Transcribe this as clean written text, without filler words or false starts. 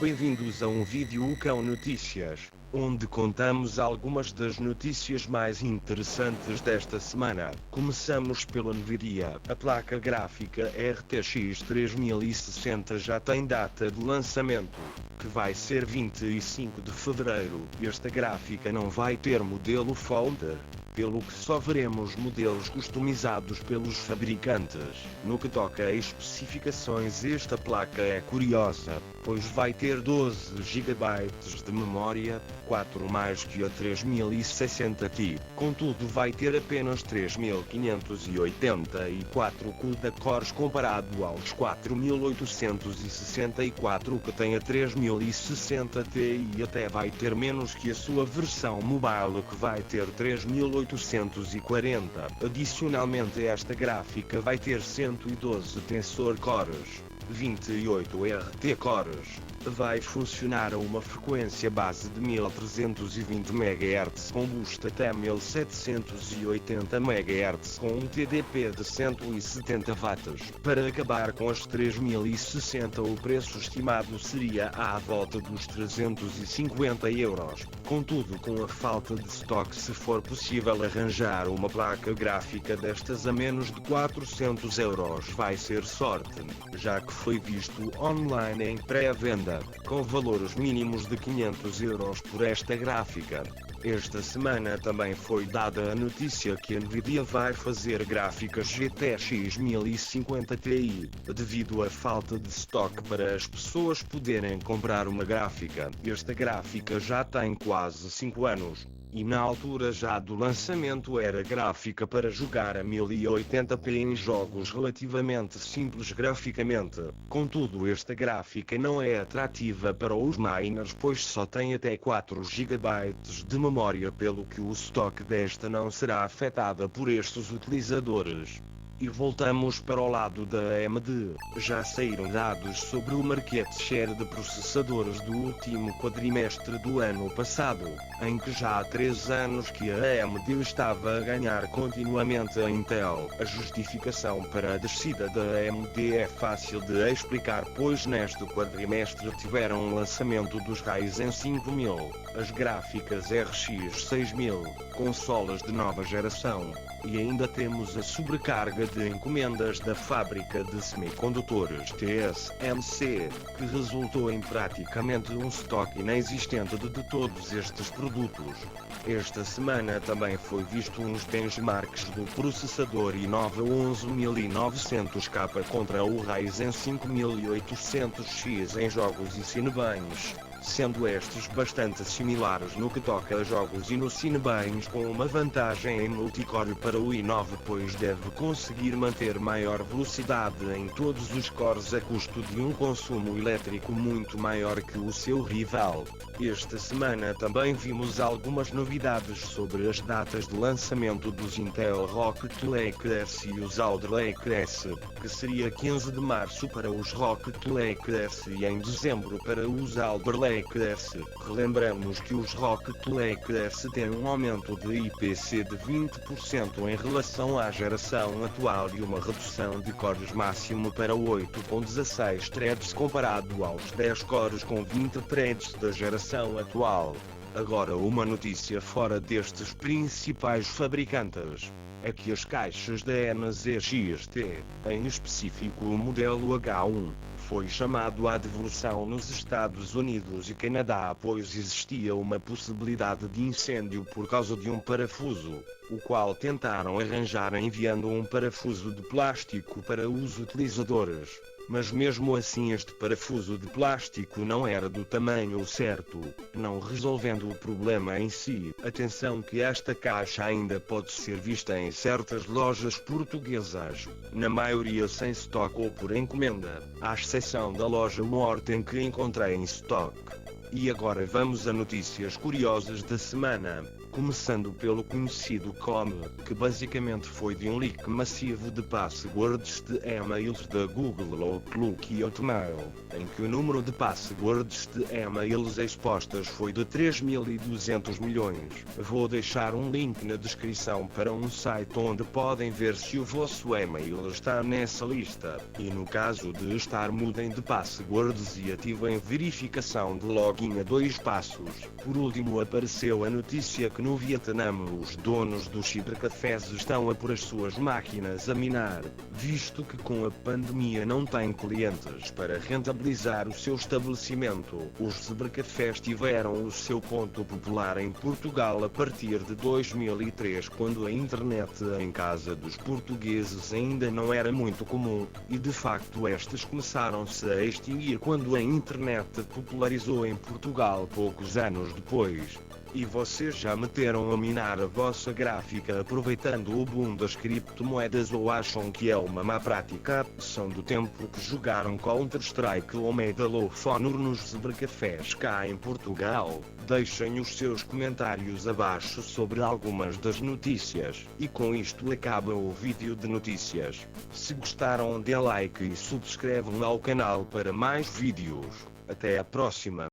bem-vindos a um vídeo Ucão Notícias, onde contamos algumas das notícias mais interessantes desta semana. Começamos pela Nvidia. A placa gráfica RTX 3060 já tem data de lançamento, que vai ser 25 de fevereiro. Esta gráfica não vai ter modelo Folder, pelo que só veremos modelos customizados pelos fabricantes. No que toca a especificações, esta placa é curiosa, pois vai ter 12 GB de memória, 4 mais que a 3060 Ti. Contudo, vai ter apenas 3584 CUDA cores comparado aos 4864 que tem a 3060 Ti, e até vai ter menos que a sua versão mobile, que vai ter 3840. Adicionalmente, esta gráfica vai ter 112 Tensor Cores, 28 RT Cores. Vai funcionar a uma frequência base de 1320 MHz com boost até 1780 MHz com um TDP de 170 watts. Para acabar com as 3060, o preço estimado seria à volta dos 350 euros. Contudo, com a falta de estoque, se for possível arranjar uma placa gráfica destas a menos de 400 euros, vai ser sorte, já que foi visto online em pré-venda, com valores mínimos de 500 euros por esta gráfica. Esta semana também foi dada a notícia que a Nvidia vai fazer gráficas GTX 1050 Ti, devido à falta de estoque para as pessoas poderem comprar uma gráfica. Esta gráfica já tem quase 5 anos, e na altura já do lançamento era gráfica para jogar a 1080p em jogos relativamente simples graficamente. Contudo, esta gráfica não é atrativa para os miners, pois só tem até 4 GB de memória, pelo que o estoque desta não será afetada por estes utilizadores. E voltamos para o lado da AMD. Já saíram dados sobre o market share de processadores do último quadrimestre do ano passado, em que já há 3 anos que a AMD estava a ganhar continuamente a Intel. A justificação para a descida da AMD é fácil de explicar, pois neste quadrimestre tiveram o lançamento dos Ryzen 5000, as gráficas RX 6000, consolas de nova geração, e ainda temos a sobrecarga de encomendas da fábrica de semicondutores TSMC, que resultou em praticamente um estoque inexistente de todos estes produtos. Esta semana também foi visto uns benchmarks do processador i9 11900K contra o Ryzen 5800X em jogos e Cinebench, sendo estes bastante similares no que toca a jogos e no Cinebench, com uma vantagem em multicore para o i9, pois deve conseguir manter maior velocidade em todos os cores a custo de um consumo elétrico muito maior que o seu rival. Esta semana também vimos algumas novidades sobre as datas de lançamento dos Intel Rocket Lake S e os Alder Lake S, que seria 15 de março para os Rocket Lake S e em dezembro para os Alder Lake S. Relembramos que os Rocket Lake S têm um aumento de IPC de 20% em relação à geração atual e uma redução de cores máximo para 8 com 16 threads comparado aos 10 cores com 20 threads da geração atual. Agora, uma notícia fora destes principais fabricantes é que as caixas da NZXT, em específico o modelo H1, foi chamado à devolução nos Estados Unidos e Canadá, pois existia uma possibilidade de incêndio por causa de um parafuso, o qual tentaram arranjar enviando um parafuso de plástico para os utilizadores. Mas mesmo assim este parafuso de plástico não era do tamanho certo, não resolvendo o problema em si. Atenção que esta caixa ainda pode ser vista em certas lojas portuguesas, na maioria sem estoque ou por encomenda, à exceção da loja Morten que encontrei em estoque. E agora vamos a notícias curiosas da semana. Começando pelo conhecido como, que basicamente foi de um leak massivo de passwords de e-mails da Google, Outlook e Hotmail, em que o número de passwords de e-mails expostas foi de 3.200 milhões. Vou deixar um link na descrição para um site onde podem ver se o vosso e-mail está nessa lista, e no caso de estar, mudem de passwords e ativem verificação de login a 2 passos. Por último, apareceu a notícia que no Vietnã os donos dos cibercafés estão a pôr as suas máquinas a minar, visto que com a pandemia não têm clientes para rentabilizar o seu estabelecimento. Os cibercafés tiveram o seu ponto popular em Portugal a partir de 2003, quando a internet em casa dos portugueses ainda não era muito comum, e de facto estes começaram-se a extinguir quando a internet popularizou em Portugal poucos anos depois. E vocês já meteram a minar a vossa gráfica aproveitando o boom das criptomoedas, ou acham que é uma má prática? São do tempo que jogaram Counter-Strike ou Medal of Honor nos cibercafés cá em Portugal? Deixem os seus comentários abaixo sobre algumas das notícias. E com isto acaba o vídeo de notícias. Se gostaram, dê like e subscrevam ao canal para mais vídeos. Até a próxima.